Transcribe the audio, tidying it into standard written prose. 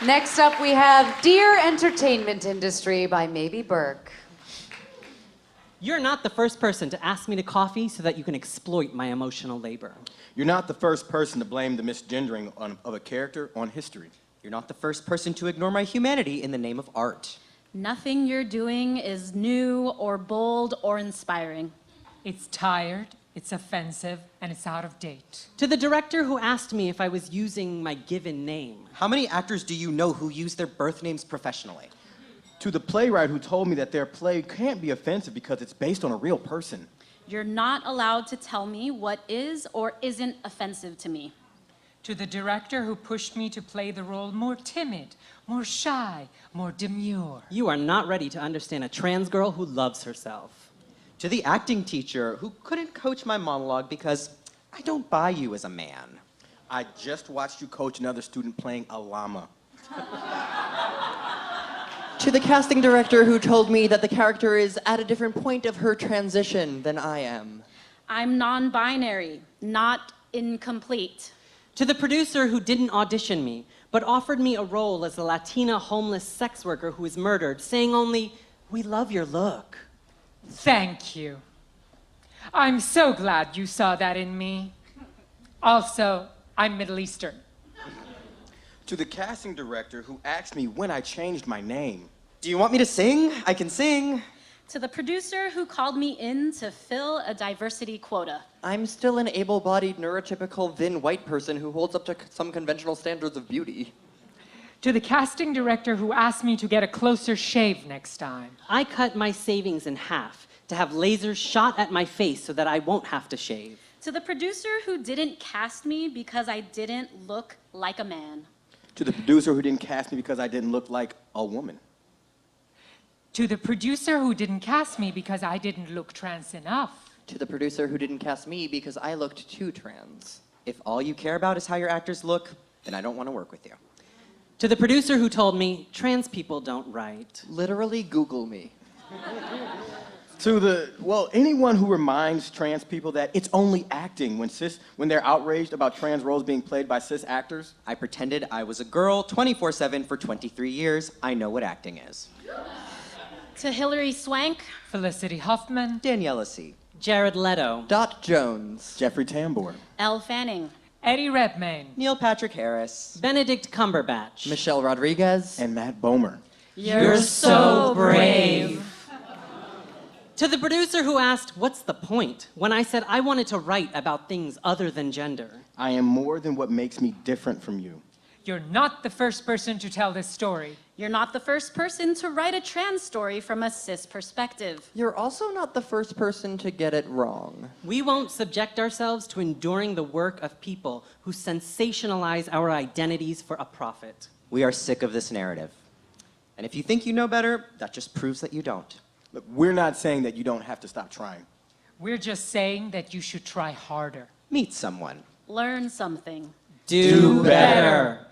Next up, we have Dear Entertainment Industry by maybe Burke. You're not the first person to ask me to coffee so that you can exploit my emotional labor. You're not the first person to blame the misgendering of a character on history. You're not the first person to ignore my humanity in the name of art. Nothing you're doing is new or bold or inspiring. It's tired, it's offensive, and it's out of date. To the director who asked me if I was using my given name. How many actors do you know who use their birth names professionally? To the playwright who told me that their play can't be offensive because it's based on a real person. You're not allowed to tell me what is or isn't offensive to me. To the director who pushed me to play the role more timid, more shy, more demure. You are not ready to understand a trans girl who loves herself. To the acting teacher who couldn't coach my monologue because I don't buy you as a man. I just watched you coach another student playing a llama. To the casting director who told me that the character is at a different point of her transition than I am. I'm non-binary, not incomplete. To the producer who didn't audition me, but offered me a role as a Latina homeless sex worker who was murdered, saying only, "We love your look." Thank you. I'm so glad you saw that in me. Also, I'm Middle Eastern. To the casting director who asked me when I changed my name. Do you want me to sing? I can sing. To the producer who called me in to fill a diversity quota. I'm still an able-bodied, neurotypical, thin white person who holds up to some conventional standards of beauty. To the casting director who asked me to get a closer shave next time. I cut my savings in half to have lasers shot at my face so that I won't have to shave. To the producer who didn't cast me because I didn't look like a man. To the producer who didn't cast me because I didn't look like a woman. To the producer who didn't cast me because I didn't look trans enough. To the producer who didn't cast me because I looked too trans. If all you care about is how your actors look, then I don't want to work with you. To the producer who told me, trans people don't write. Literally Google me. To anyone who reminds trans people that it's only acting when they're outraged about trans roles being played by cis actors. I pretended I was a girl 24/7 for 23 years. I know what acting is. To Hilary Swank. Felicity Huffman. Daniela C. Jared Leto. Dot Jones. Jeffrey Tambor. Elle Fanning. Eddie Redmayne. Neil Patrick Harris. Benedict Cumberbatch. Michelle Rodriguez. And Matt Bomer. You're so brave. To the producer who asked, "What's the point?" when I said I wanted to write about things other than gender. I am more than what makes me different from you. You're not the first person to tell this story. You're not the first person to write a trans story from a cis perspective. You're also not the first person to get it wrong. We won't subject ourselves to enduring the work of people who sensationalize our identities for a profit. We are sick of this narrative. And if you think you know better, that just proves that you don't. Look, we're not saying that you don't have to stop trying. We're just saying that you should try harder. Meet someone. Learn something. Do better.